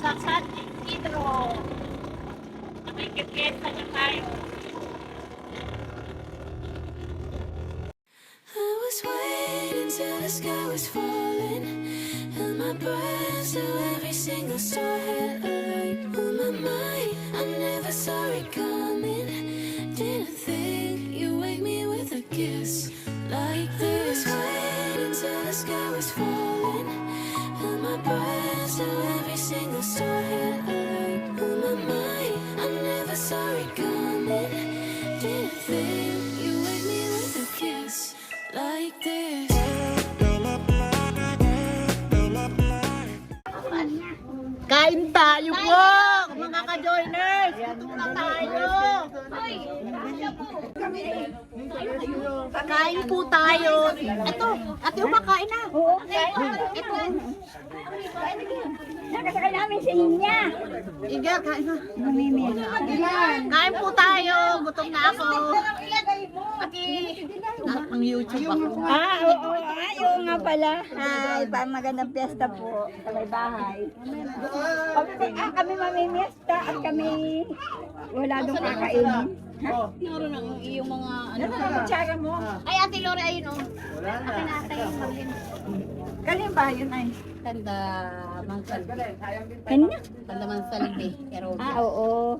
sa San Isidro. Nakikipiyesta na tayo. I was waiting till the sky was falling, held my breath till every single star had a light on my mind. I never saw it coming, didn't think you'd wake me with a kiss like this. I was waiting till the sky was falling, held my breath till every single star had a light on my mind. I never saw it coming, didn't think you'd wake me with a kiss like this. Kain tayo po, mga ka-joiners. Gutom na tayo. Kain po tayo. Ito, ate umakain na. Oo, ito. Nakasakay namin sa inya. Iga, kain na. Mamimil. Kain po tayo. Gutom na ako. Ang YouTube ako. Oo, ayaw nga pala. Ay, magandang piyesta po sa may bahay. Kami mamimiesta at kami wala doon kakainin. Meron ang iyong mga ano. Kutsara mo. Ay, Ate Lore, ayun o. Ate natay yung maglin. Galing ba yun ay? Tanda Mansalbi. Kanina? Tanda Mansalbi. Pero, Oo.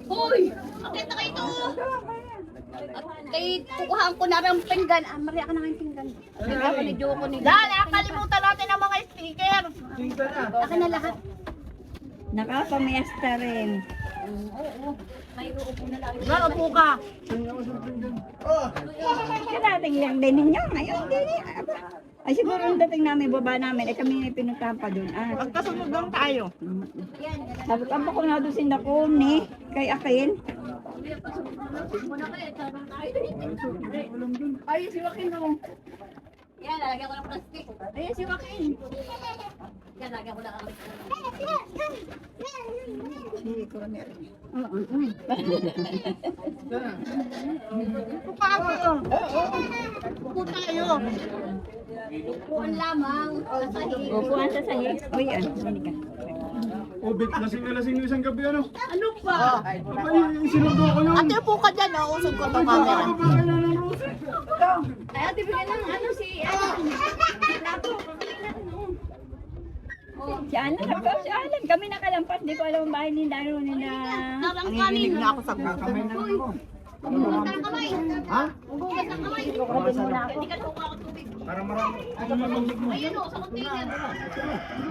hoy! Akit na kayo ito! At kay kukuhaan ko na rin pinggan. Ah, Maria ka na kayong pinggan. Pinggan ko ni Joko ni. Dahil, nakalimutan natin ang mga sticker. Akin na lahat. Nakapamiesta rin. Oo. May uupo na lang. Upo ka. Kaya dating lang din ninyo. Ngayon, hindi. Ay, siguro yung dating namin, baba namin, ay kami pinuntahan pa doon. Magkasunod lang tayo. Sabi ko, ko na doon sinakuni kay Akin. Ay, si Joaquin o. Yan, lalagyan ko ng plastic. Ayan si Joaquin. Yan, lalagyan ko ng Upo tayo. Upuan lamang. Upuan sa sahig. Uy, hindi ka. Oh, bit, lasing na lasing yung isang gabi, ano? Ano ba? Ay, sinundo ko yun. Ate, upo ka dyan. Usog ko itong camera. Ay, ate, bigyan ng ano si... Si Alan, si Alan. Kami nakalampas. Di ko alam ang bahay ni Dano ni na... Narang kanin. Na ako sa buka. Hugas ng kamay. Ha? Hugas ng kamay. Hindi ka suka ako tubig. Para marami. Ayun o, sa container.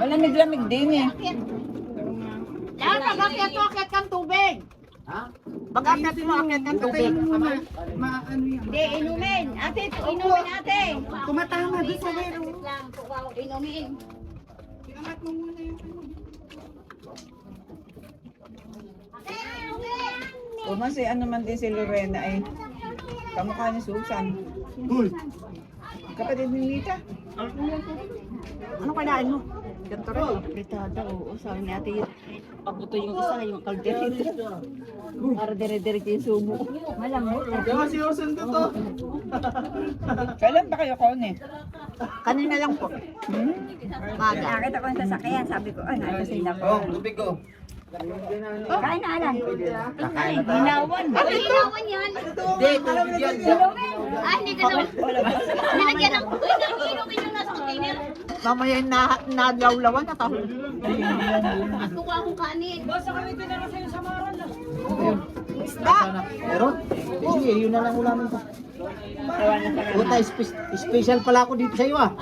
Malamig-lamig din eh. Yan, Pag-akyat mo, akyat kang tubig. Ha? Pag-akyat mo, akyat kang tubig. Hindi, inumin. Ate, inumin ate. Tumatama doon sa wero. lang. Suka ako inumin. O mas ano man din si Lorena ay kamukha ni Susan. Uy! Kapatid ni Nita. Ano kailangan mo? Ganito rin. Fritada, oo. Sabi ni ate yun. Pabuto yung isa, yung kalderito. Para dire-diretso yung sumo. Malambot. Kaya si Osen to to. Kailan ba kayo kaon eh? Kanina lang po. Nakakita ko yung sasakyan. Sabi ko, nandito sila po. Oh, tubig ko. Kain na, Alan. Kakain na tayo. Hinawan. Ay, hinawan yan. Hindi, tubig yan. Ay, hindi ka na. Nilagyan ng... Uy, inumin yung nasa container. Mamaya nagawlawan na tayo. At kukuha akong kanin. Meron? Sige, yun na lang ulamin ko. Puta, special pala ako dito sa iyo ah.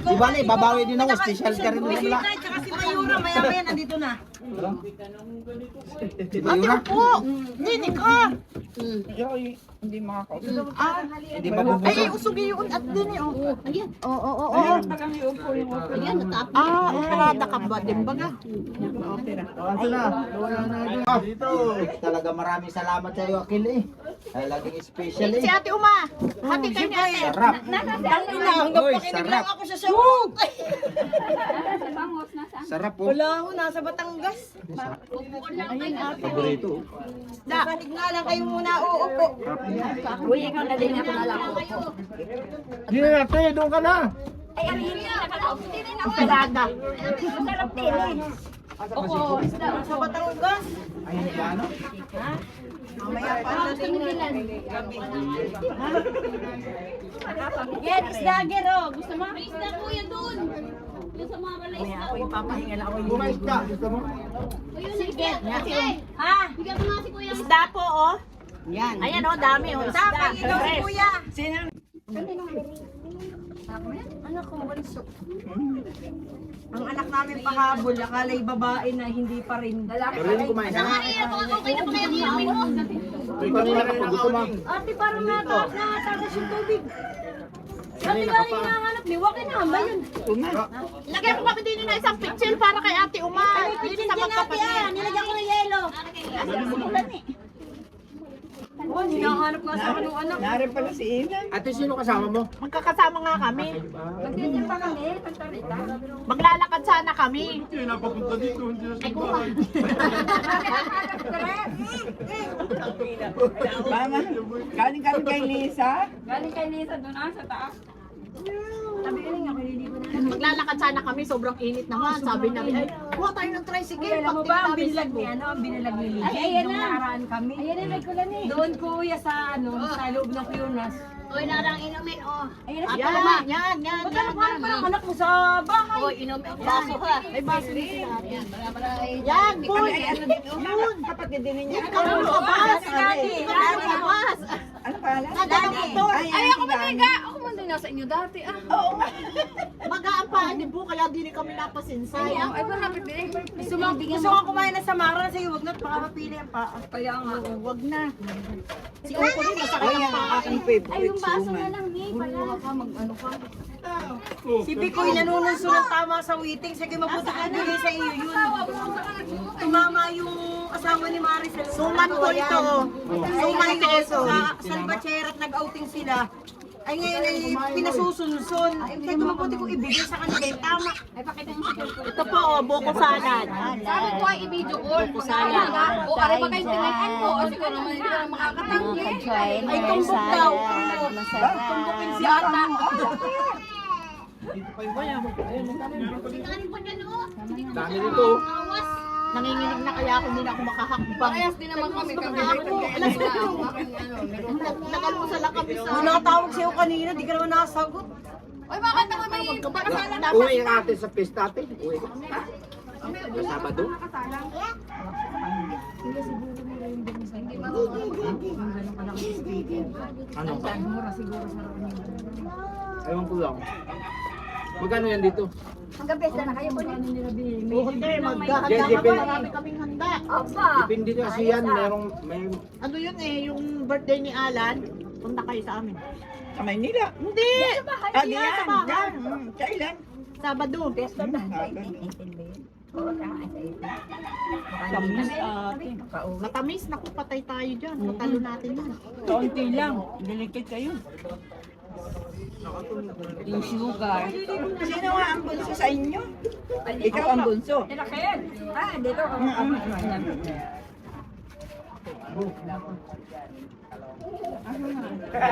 Di ba babawi din ako, special ka rin din pala. Tsaka si Mayura, maya-maya nandito na. Ate, Upo! Hindi ka! Hindi makakausap. Hindi Ay, mabubusog. usugi yun at din eh. Oh. Ayan. Oo. Ayan, natapos. Operada ka ba din baga? Ito na. Dito. Talaga maraming salamat sa iyo, Akil eh. Ay, laging special eh. Si Ate Uma! Hati kayo ni Ate! Sarap. Uy, sarap. Ako sa sawog! Sarap po. Wala ako, nasa Batangas. Paborito. Nakanig nga lang kayo muna uupo. Uy, ikaw na din ako na lang. Hindi na, doon ka na. Ay, ang hindi na nakakaupo. Ang pelada. Masarap din eh. Oo, isda. Sa Batangas. Ay, ano? Mamaya pa Ah, na gusto mo nila? Yan, isda, gero. Gusto mo? May isda kuya doon. Yung sa mga balay isda. Ako yung papahinga lang ako yung Bumalik ka. Gusto mo? O yun, sige. Okay. Ha? Bigyan mo nga si kuya. isda po, oh. Yan. Ayan, oh, dami, oh. Isda. Ito si kuya. Sino? Anak ko, bunso. Ang anak namin pahabol, akala'y babae na hindi pa rin. Marinig kumain Sa ha? kanina po, okay na po kayo inumin mo. Ito kanina kapag gusto mo. Ate, parang natatas yung tubig. Ate, Kanina ba ka pa. hinahanap ni Wakin na ba yun? Lagyan ko kami din na isang picture para kay Ate Umar. Hindi sa magkapatid. Nilagyan ko ng yelo. Oh, hinahanap nga sa akin ng anak. Nari pala si Ina. Ate, sino kasama mo? Magkakasama nga kami. Magtitin pa kami, Pantarita. Maglalakad sana kami. Mama, galing kami kay Lisa. Galing kay Lisa doon sa taas. Sabi ko nga, maliligo na. Maglalakad sana kami, sobrang init naman. Sabi namin, ay, kuha tayo ng tricycle. Kuya, alam mo ba, ang Pagtingin binilag namin ni, sa ang binilag ni Lisa. Ay, ayan Nung na. nakaraan kami. Ayan na, nagkulan eh. Doon kuya sa, sa loob ng Kuyonas. O, narang inumin, o. Ayun na, buwan. si Yan, yan, yan, Ba't yan. ano pa ang anak mo sa bahay? O, inumin. Baso ha. May baso na sila. Yan, para Yan, boy. Yun, kapatid din niya. Ikaw ang kabas. Daddy, Ikaw ang kabas. Ano pangalan? Nadala motor. Ay, ako maniga. Ako man din nasa inyo dati, ah. Oo nga. Magaan pa, di po, kaya di kami napasinsay. Ay, ba napit din? Gusto ko kumain ng samara sa'yo, wag na, baka mapili ang paa. Kaya nga. Wag na. Si Uncle rin, masakit ang paa. Aking favorite. Ay, yung baso na lang, ni, pala. Si Picoy nanununso ng tama sa waiting. Sige, mabuti ka bigay sa iyo yun. Tumama yung asawa ni Maricel. Suman ko ito. Suman ko sa Salvatierra at nag-outing sila. Ay ngayon ay pinasusunsun. Ay kaya mabuti ko ibigay sa kanila. Tama. Ay, pakita mo si Kuya. Ito po, buko salad. Sabi ko ay i-video call. Sana. O, kare ba kayo tinayan ko? O, siguro naman hindi ka makakatanggi. Ay tumbok daw. Tumbukin si Ata. Tingnan mo dyan, o. Hindi ko Dami nito. awas. Nanginginig na kaya ako, hindi na ako makahakbang. Parehas din naman kami. Alas ko. Nag-almusal lang kami sa... Nung nakatawag sa'yo kanina, di ka naman nakasagot. Oy, bakit ako may pagkasalan? Uwi ka ate sa pista ate. Uwi ka. Sa Sabado. Ano ka? Ewan ko lang. Magkano yan dito? Hanggang pesta na kayo po niya. Oo, hindi. Maghahanda Yes, ka depende. pa. Marami kaming handa. Opa. Depende kasi yan. May Ano yun eh, yung birthday ni Alan, punta kayo sa amin. Sa Maynila. Hindi! Ah, Diyan, diyan. sa bahay. Diyan. Kailan? Sabado. Pesta na. Tamis ate. Matamis, naku, patay tayo dyan. Matalo natin yan. Kaunti lang. Delicate kayo. Yung sugar. Sino nga ang bunso sa inyo? Ikaw ang bunso. Nilakayan. Ah, dito.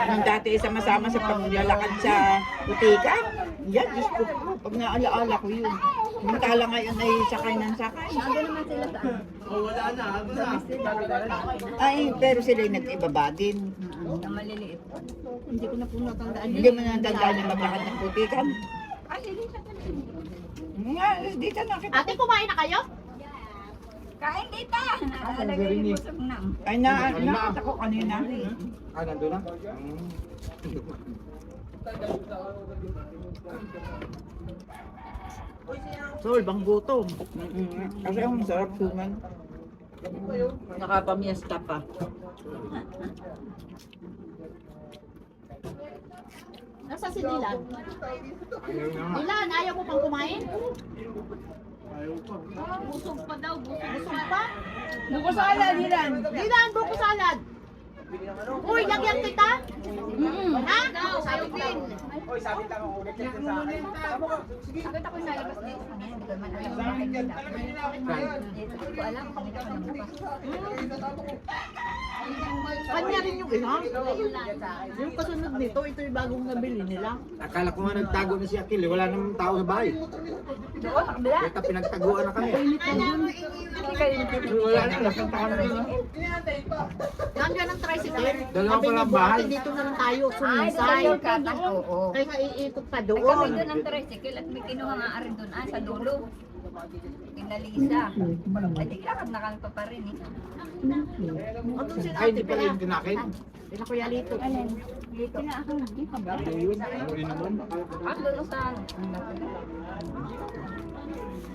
Nung dati sama-sama sa paglalakad sa butika. Yan, Diyos ko po. Pag naalaala ko yun. Mantala ngayon ay sakay ng sakay. Ay, pero sila'y nag-ibaba din. Hindi ko na po natandaan. Hindi mo natandaan yung maglakad ng butikan. Nga, dito na kita. Ate, kumain na kayo? Kain dito. Nakalagay yung busog na. Ay, nakita ko kanina. Ah, nandun na? Sol, bang gutom. Kasi ang masarap suman. Nakapamiesta pa. Nasa si Dilan? Dilan, ayaw mo pang kumain? Busog pa daw, busog. Busog pa? Buko salad, Dilan. Dilan, buko salad. Uy, lagyan kita? Ha? Sa'yo din. Kanya rin yung ina. Yung kasunod nito, ito yung bagong nabili nila. Akala ko nga nagtago na si Akil, wala namang tao sa bahay. Kaya pinagtaguan na kami. Wala na, napunta ka na rin. Nandiyan ang tricycle. Dalawa pa lang bahay. Dito na lang tayo sumisay. Kaya iikot pa Ay, kami doon. doon ang tricycle at may kinuha nga rin doon sa dulo. Kinalisa. Ay, di lakad na kami pa rin eh. Ay, hindi pala yung tinakit. Sila Kuya Lito. Dito na ako. Ayun, ano yun naman? Ang doon sa ano.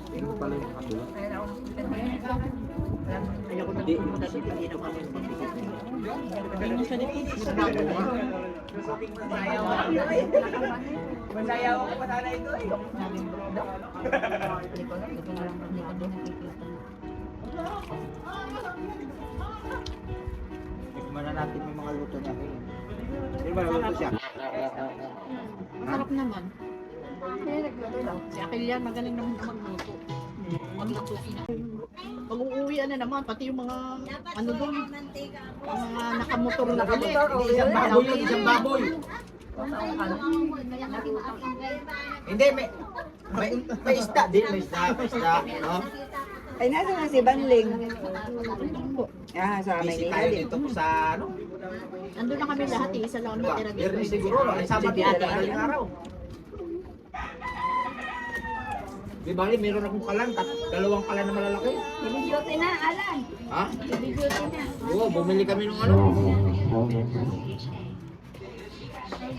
Ayun pala yung nakatula. Kaya ako Ayoko na pumunta dito. Hindi na kami. Ayun siya dito. Tikman na natin yung mga luto niya. Yung mga luto siya. Masarap naman. Si Akilian magaling naman magluto. Magluto ina. Pag uuwian na naman, pati yung mga ano doon, mga nakamotor na ulit. Isang baboy yun, isang baboy. Hindi, may isda din, may isda. No? Ay, nasa na si Banling. Ah, sa Busy Maynila tayo din. dito sa ano? Andun na kami lahat, isa lang ang natira dito. Ernie siguro, ay sama din, madaling araw. Di bali, meron akong kalan, dalawang kalan na malalaki. Bibigote na, Alan. Ha? Bibigote na. Oo, bumili kami ng ano.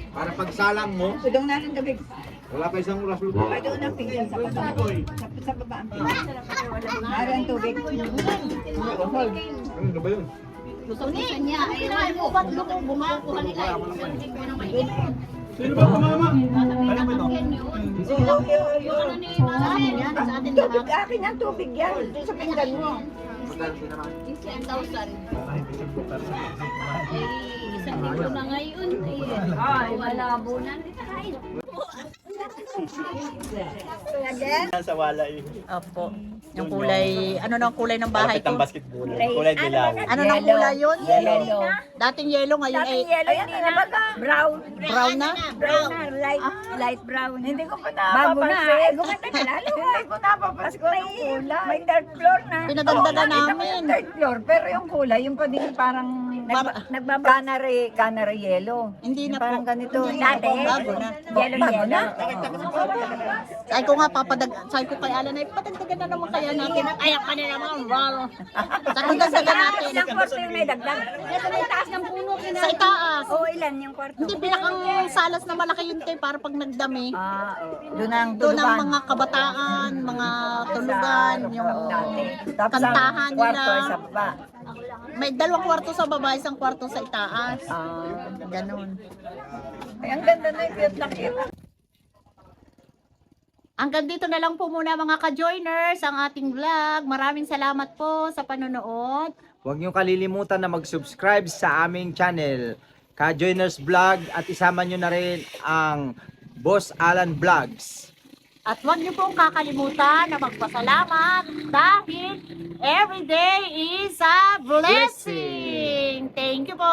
Para pagsalang mo, Sudong na rin gabi. wala pa isang oras luto. Ay, doon ang pinggan sa baba. Sa baba ang pinggan. Ari ang tubig. Ano ba yun? Gusto niya. Ay, ay, mo. Bumakuha nila. Sino ba kumama? Alam mo ito? Tubig, akin ang tubig yan. Doon sa pinggan mo. Magkano din naman? 10,000. Isang linggo na ngayon. Ay, malabo na. Sa wala eh. Opo. Yung kulay, ano na ang kulay ng bahay Malapit ang ko? basketball. Kulay dilaw. Ano nang kulay yun? Yellow. Dating yellow, ngayon ay Brown. brown na. Brown na, light brown. Hindi ko pa napapansin. Bago na. Gumanda ka lalo. Hindi ko napapansin yung kulay. May third floor na. Pinaganda namin. Third floor, pero yung kulay, yung pa din parang canary yellow. Hindi na Parang po. ganito. Dati. Bago na. Bago na. Sabi ko nga, sabi ko kay Alan, ay patagdagan na naman kaya natin. Ayak ka na naman. Wow. Patagdagan natin. Ilang kwarto yung may dagdag? May taas ng puno. Sa itaas. Oo, ilan yung kwarto? Hindi, pinakang salas na malaki yun tayo para pag nagdami. Doon ang Doon ang mga kabataan, mga tulugan, yung kantahan nila. baba. May 2 kwarto sa baba, 1 kwarto sa itaas. Ganon. Ay, ang ganda na yung cute na cute. Hanggang dito na lang po muna mga ka-joiners ang ating vlog. Maraming salamat po sa panonood. Huwag niyong kalilimutan na mag-subscribe sa aming channel, Ka-Joiners Vlog, at isama niyo na rin ang Boss Alan Vlogs. At huwag niyo pong kakalimutan na magpasalamat dahil every day is a blessing. Thank you po.